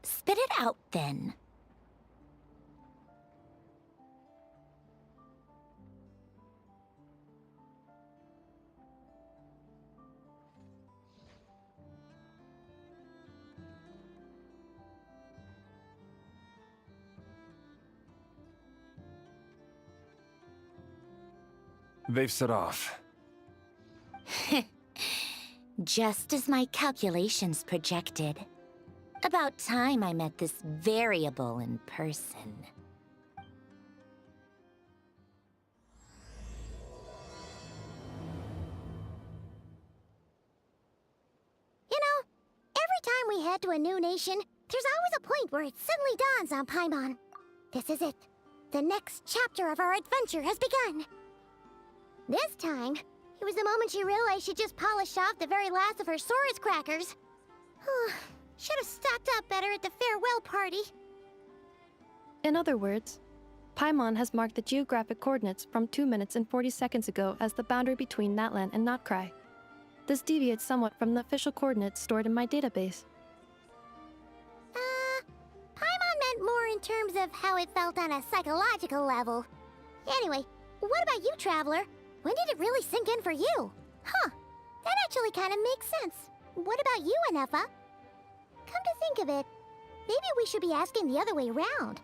Spit it out then. They've set off. Just as my calculations projected. About time I met this variable in person. You know, every time we head to a new nation, there's always a point where it suddenly dawns on Paimon. This is it. The next chapter of our adventure has begun. This time, it was the moment she realized she just polished off the very last of her Saurus crackers. Should have stocked up better at the farewell party. In other words, Paimon has marked the geographic coordinates from 2 minutes and 40 seconds ago as the boundary between Natlan and Notcry. This deviates somewhat from the official coordinates stored in my database. Paimon meant more in terms of how it felt on a psychological level. Anyway, what about you, Traveler? When did it really sink in for you? Huh, that actually kind of makes sense. What about you, Anefa? Come to think of it, maybe we should be asking the other way around.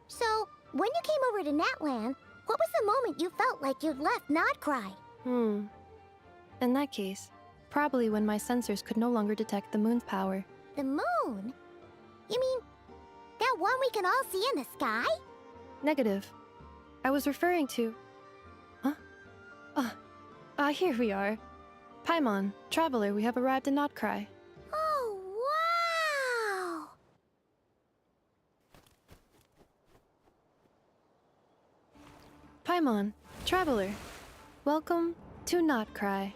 So, when you came over to Natlan, what was the moment you felt like you'd left Notcry? In that case, probably when my sensors could no longer detect the moon's power. The moon? You mean, that one we can all see in the sky? Negative. I was referring to... Here we are. Paimon, Traveler, we have arrived in Notcry. Oh, wow! Paimon, Traveler, welcome to Notcry.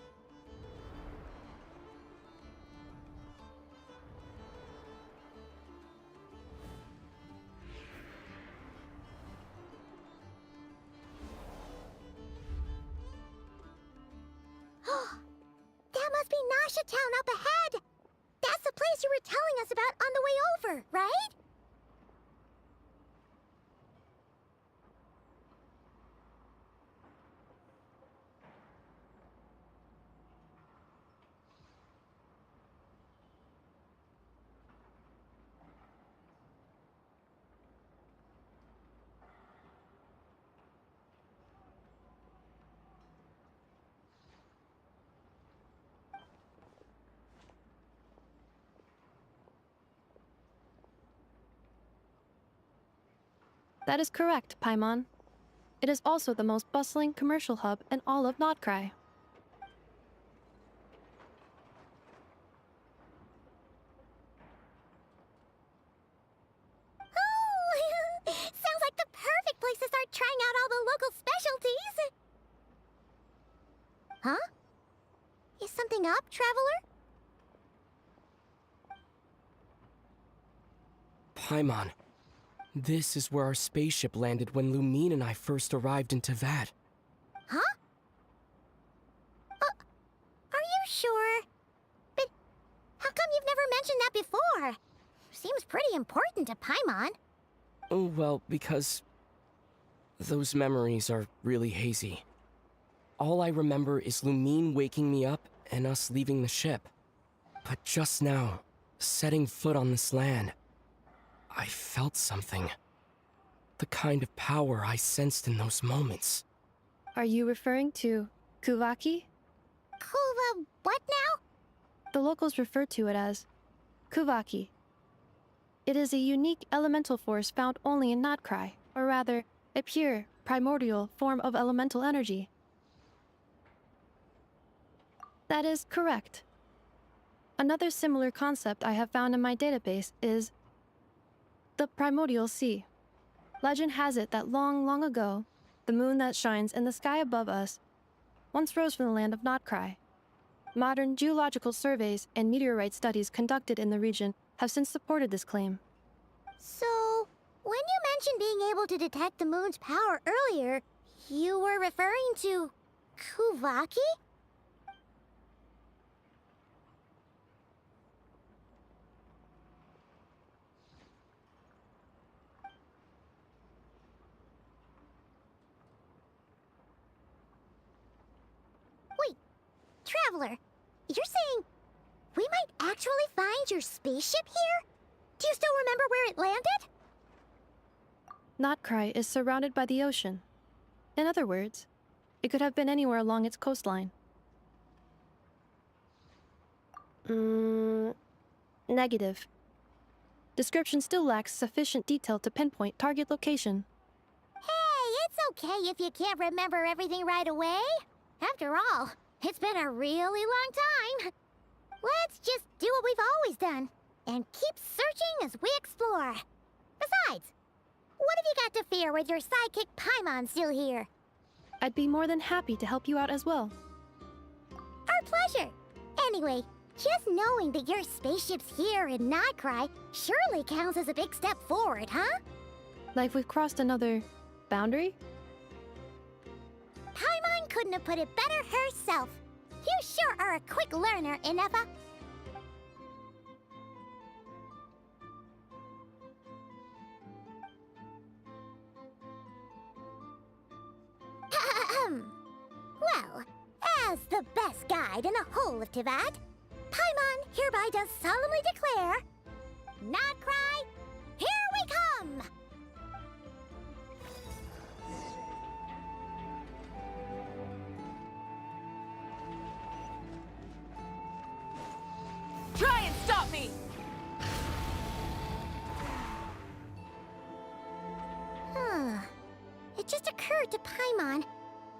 That must be Nasha Town up ahead! That's the place you were telling us about on the way over, right? That is correct, Paimon. It is also the most bustling commercial hub in all of Notcry. Oh! Sounds like the perfect place to start trying out all the local specialties! Huh? Is something up, Traveler? Paimon, this is where our spaceship landed when Lumine and I first arrived in Teyvat. Huh? Are you sure? But how come you've never mentioned that before? Seems pretty important to Paimon. Oh, well, because those memories are really hazy. All I remember is Lumine waking me up and us leaving the ship. But just now, setting foot on this land, I felt something. The kind of power I sensed in those moments. Are you referring to Kuvaki? What now? The locals refer to it as Kuvaki. It is a unique elemental force found only in Notcry, or rather, a pure, primordial form of elemental energy. That is correct. Another similar concept I have found in my database is the primordial sea. Legend has it that long, long ago, the moon that shines in the sky above us once rose from the land of Notcry. Modern geological surveys and meteorite studies conducted in the region have since supported this claim. So, when you mentioned being able to detect the moon's power earlier, you were referring to Kuvaki? Traveler, you're saying we might actually find your spaceship here? Do you still remember where it landed? Notcry is surrounded by the ocean. In other words, it could have been anywhere along its coastline. Negative. Description still lacks sufficient detail to pinpoint target location. Hey, it's okay if you can't remember everything right away. After all, it's been a really long time. Let's just do what we've always done and keep searching as we explore. Besides, what have you got to fear with your sidekick Paimon still here? I'd be more than happy to help you out as well. Our pleasure. Anyway, just knowing that your spaceship's here in Notcry surely counts as a big step forward, huh? Like we've crossed another boundary? Paimon couldn't have put it better herself. You sure are a quick learner, Inefa. Well, as the best guide in the whole of Tivat, Paimon hereby does solemnly declare, Notcry, here we come! Try and stop me! It just occurred to Paimon,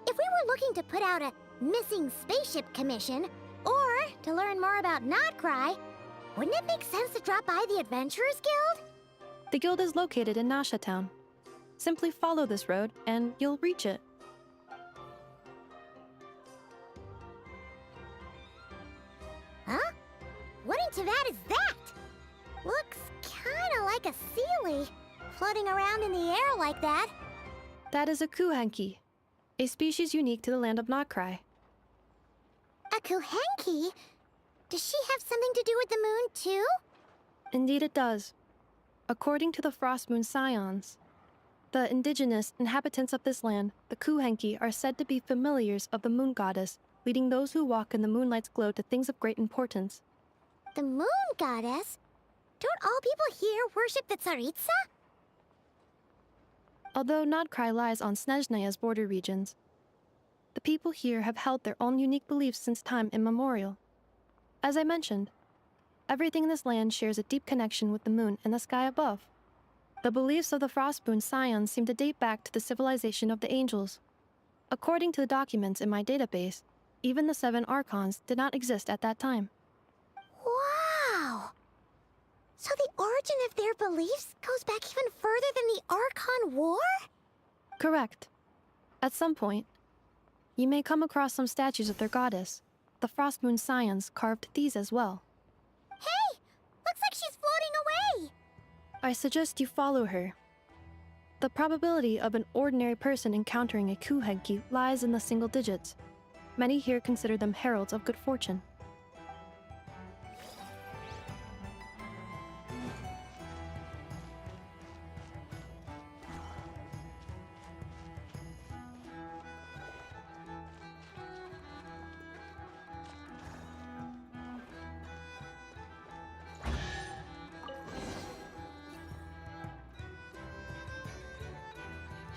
if we were looking to put out a missing spaceship commission, or to learn more about Notcry, wouldn't it make sense to drop by the Adventurers Guild? The guild is located in Nasha Town. Simply follow this road and you'll reach it. Huh? What in Tivat is that? Looks kinda like a Sealy, floating around in the air like that. That is a Kuhenki, a species unique to the land of Notcry. A Kuhenki? Does she have something to do with the moon, too? Indeed it does. According to the Frost Moon Scions, the indigenous inhabitants of this land, the Kuhenki, are said to be familiars of the moon goddess, leading those who walk in the moonlight's glow to things of great importance. The moon goddess? Don't all people here worship the Tsaritsa? Although Notcry lies on Snezhnaya's border regions, the people here have held their own unique beliefs since time immemorial. As I mentioned, everything in this land shares a deep connection with the moon and the sky above. The beliefs of the Frostmoon Scions seem to date back to the civilization of the angels. According to the documents in my database, even the 7 Archons did not exist at that time. Wow! So the origin of their beliefs goes back even further than the Archon War? Correct. At some point, you may come across some statues of their goddess. The Frostmoon Scions carved these as well. Hey! Looks like she's floating away! I suggest you follow her. The probability of an ordinary person encountering a Kuhenki lies in the single digits. Many here consider them heralds of good fortune.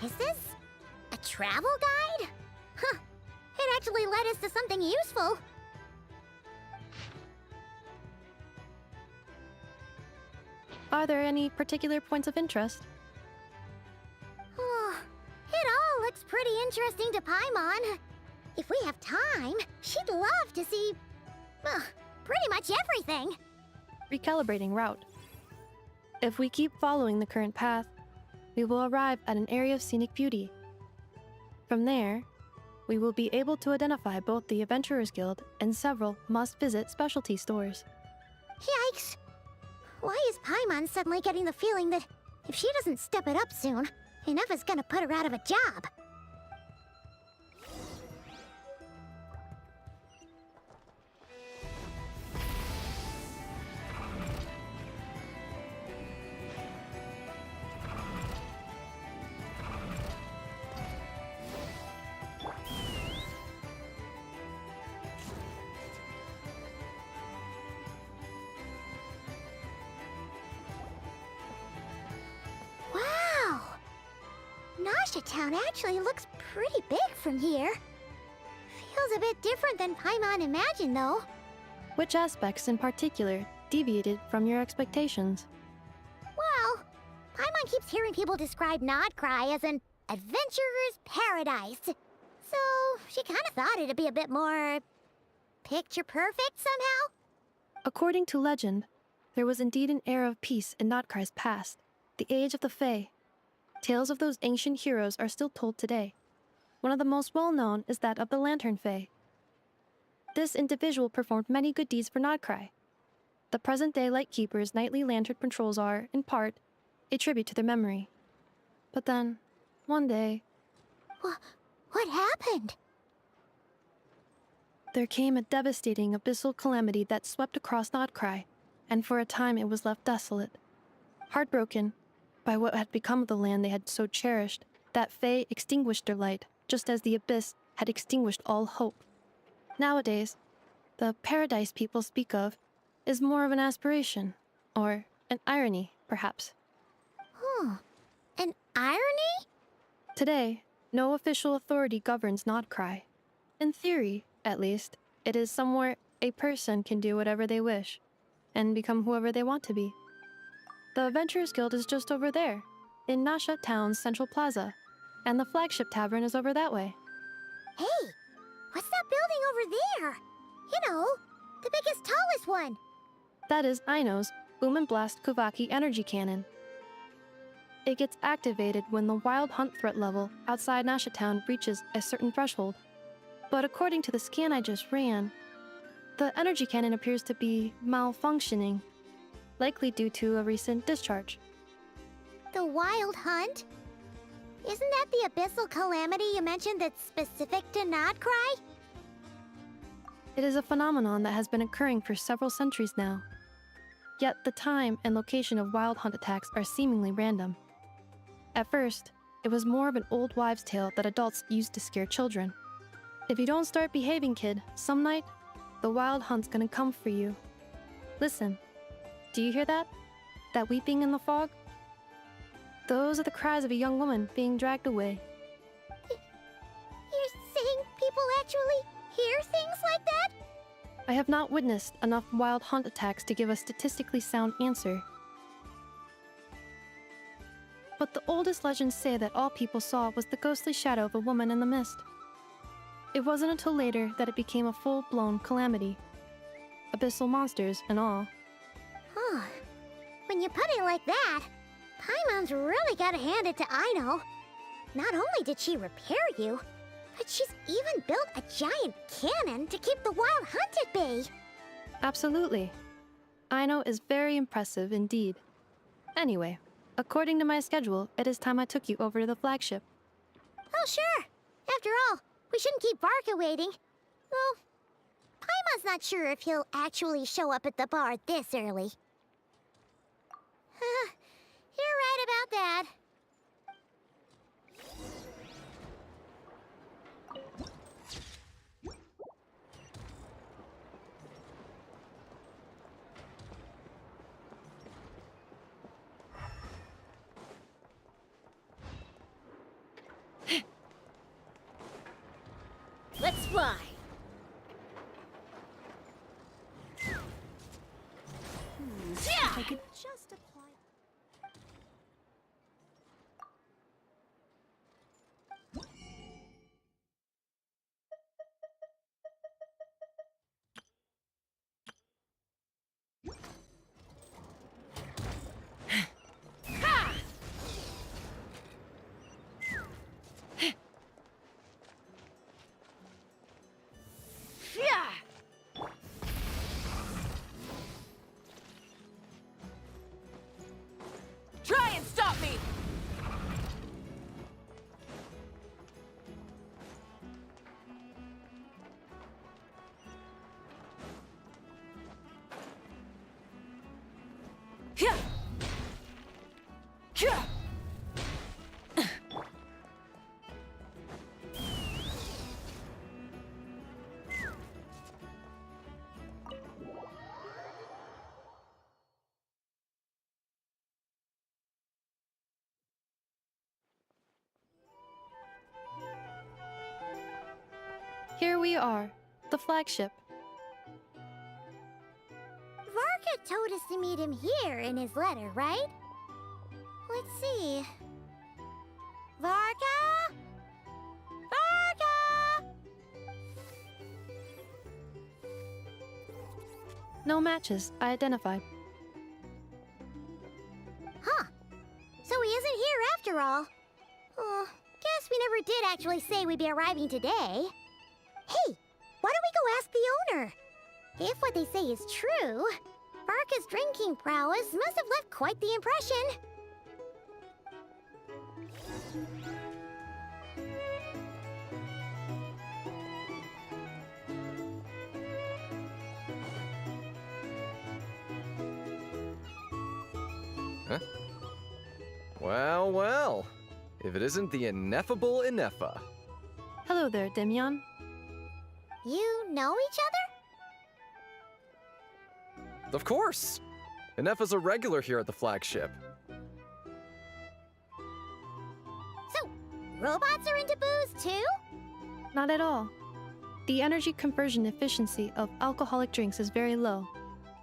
Is this a travel guide? Huh. It actually led us to something useful. Are there any particular points of interest? Oh, it all looks pretty interesting to Paimon. If we have time, she'd love to see, pretty much everything. Recalibrating route. If we keep following the current path, we will arrive at an area of scenic beauty. From there, we will be able to identify both the Adventurers Guild and several must-visit specialty stores. Yikes! Why is Paimon suddenly getting the feeling that if she doesn't step it up soon, Inefa's gonna put her out of a job? Nasha Town actually looks pretty big from here. Feels a bit different than Paimon imagined, though. Which aspects in particular deviated from your expectations? Well, Paimon keeps hearing people describe Nodcry as an adventurer's paradise. So, she kind of thought it'd be a bit more picture perfect somehow. According to legend, there was indeed an era of peace in Notcry's past, the age of the Fae. Tales of those ancient heroes are still told today. One of the most well-known is that of the Lantern Fae. This individual performed many good deeds for Nodcry. The present-day Lightkeeper's nightly lantern patrols are, in part, a tribute to their memory. But then, one day, What happened? there came a devastating abyssal calamity that swept across Nodcry, and for a time it was left desolate. Heartbroken by what had become of the land they had so cherished, that Fae extinguished their light, just as the abyss had extinguished all hope. Nowadays, the paradise people speak of is more of an aspiration, or an irony, perhaps. An irony? Today, no official authority governs Nodcry. In theory, at least, it is somewhere a person can do whatever they wish, and become whoever they want to be. The Adventurers Guild is just over there, in Nasha Town's Central Plaza, and the flagship tavern is over that way. Hey, what's that building over there? You know, the biggest, tallest one. That is Aino's Boom and Blast Kuvaki energy cannon. It gets activated when the wild hunt threat level outside Nasha Town reaches a certain threshold. But according to the scan I just ran, the energy cannon appears to be malfunctioning, likely due to a recent discharge. The Wild Hunt? Isn't that the abyssal calamity you mentioned that's specific to Nodcry? It is a phenomenon that has been occurring for several centuries now. Yet the time and location of wild hunt attacks are seemingly random. At first, it was more of an old wives' tale that adults used to scare children. If you don't start behaving, kid, some night, the wild hunt's gonna come for you. Listen, do you hear that? That weeping in the fog? Those are the cries of a young woman being dragged away. You're saying people actually hear things like that? I have not witnessed enough wild hunt attacks to give a statistically sound answer. But the oldest legends say that all people saw was the ghostly shadow of a woman in the mist. It wasn't until later that it became a full-blown calamity. Abyssal monsters and all. Huh. When you put it like that, Paimon's really gotta hand it to Aino. Not only did she repair you, but she's even built a giant cannon to keep the wild hunt at bay. Absolutely. Aino is very impressive indeed. Anyway, according to my schedule, it is time I took you over to the flagship. Oh, sure. After all, we shouldn't keep Barca waiting. Well, Paimon's not sure if he'll actually show up at the bar this early. You're right about that. Let's fly. If I could just apply. Try and stop me! Here we are, the flagship. Varka told us to meet him here in his letter, right? Let's see. Varka? Varka! No matches, I identified. Huh. So he isn't here after all. Guess we never did actually say we'd be arriving today. Hey, why don't we go ask the owner? If what they say is true, Varka's drinking prowess must have left quite the impression. Huh? Well, well. If it isn't the ineffable Ineffa. Hello there, Demyon. You know each other? Of course! Ineffa's a regular here at the flagship. So, robots are into booze too? Not at all. The energy conversion efficiency of alcoholic drinks is very low,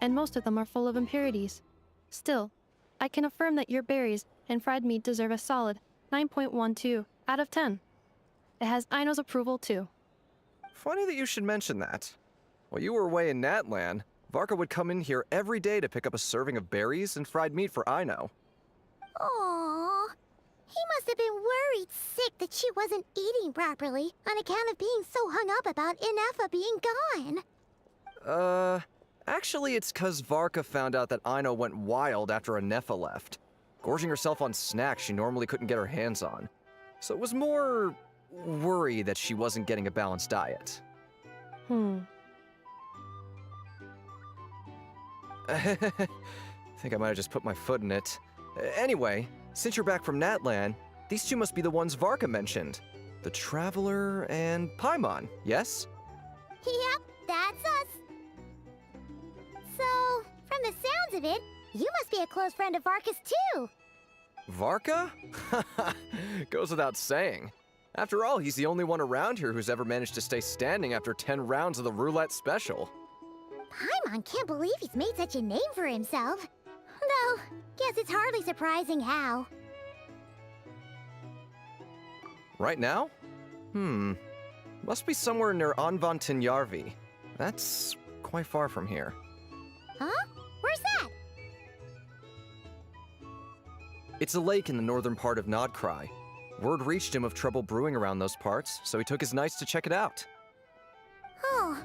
and most of them are full of impurities. Still, I can affirm that your berries and fried meat deserve a solid 9.12 out of 10. It has Aino's approval too. Funny that you should mention that. While you were away in Natlan, Varka would come in here every day to pick up a serving of berries and fried meat for Aino. Aww. He must have been worried sick that she wasn't eating properly on account of being so hung up about Ineffa being gone. Actually it's 'cause Varka found out that Aino went wild after Ineffa left, gorging herself on snacks she normally couldn't get her hands on. So it was more worry that she wasn't getting a balanced diet. Think I might have just put my foot in it. Anyway, since you're back from Natlan, these two must be the ones Varka mentioned. The Traveler and Paimon, yes? Yep, that's us. So, from the sounds of it, you must be a close friend of Varka's too. Varka? Goes without saying. After all, he's the only one around here who's ever managed to stay standing after 10 rounds of the roulette special. Paimon can't believe he's made such a name for himself. Though, guess it's hardly surprising how. Right now? Must be somewhere near Anvantinyarvi. That's quite far from here. Huh? Where's that? It's a lake in the northern part of Nodcry. Word reached him of trouble brewing around those parts, so he took his knights to check it out. Oh.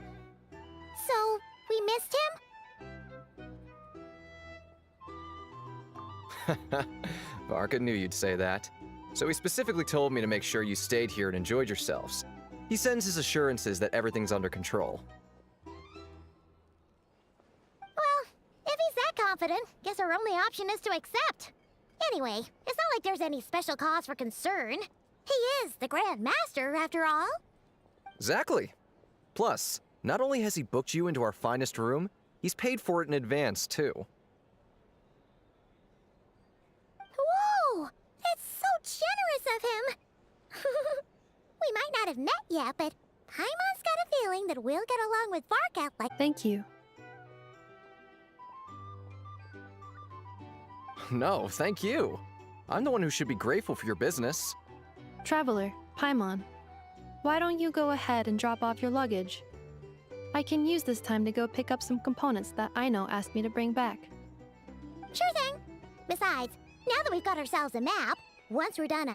So, we missed him? Varka knew you'd say that. So he specifically told me to make sure you stayed here and enjoyed yourselves. He sends his assurances that everything's under control. Well, if he's that confident, guess our only option is to accept. Anyway, it's not like there's any special cause for concern. He is the Grand Master, after all. Exactly. Plus, not only has he booked you into our finest room, he's paid for it in advance, too. Whoa! That's so generous of him! We might not have met yet, but Paimon's got a feeling that we'll get along with Varka like... Thank you. No, thank you. I'm the one who should be grateful for your business. Traveler, Paimon, why don't you go ahead and drop off your luggage? I can use this time to go pick up some components that Aino asked me to bring back. Sure thing. Besides, now that we've got ourselves a map, once we're done...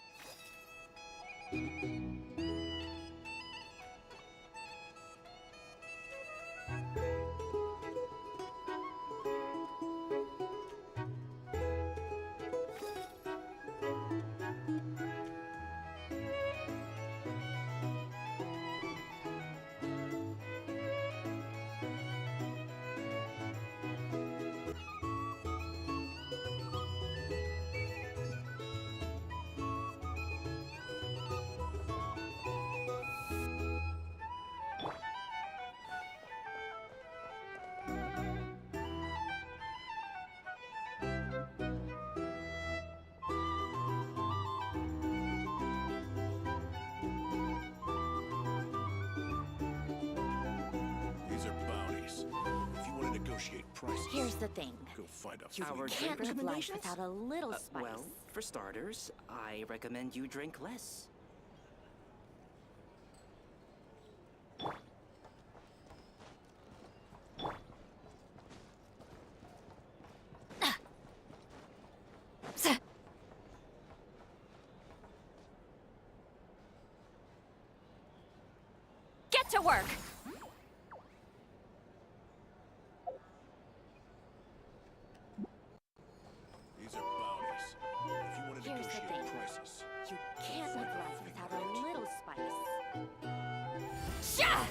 negotiate prices. Here's the thing. Go find a You food. Our can't drink live life recommendations? without a little spice. Well, for starters, I recommend you drink less. Get to work! These are bounties. If you want to Here's the negotiate thing. prices, You can't live life without a little spice. Shah!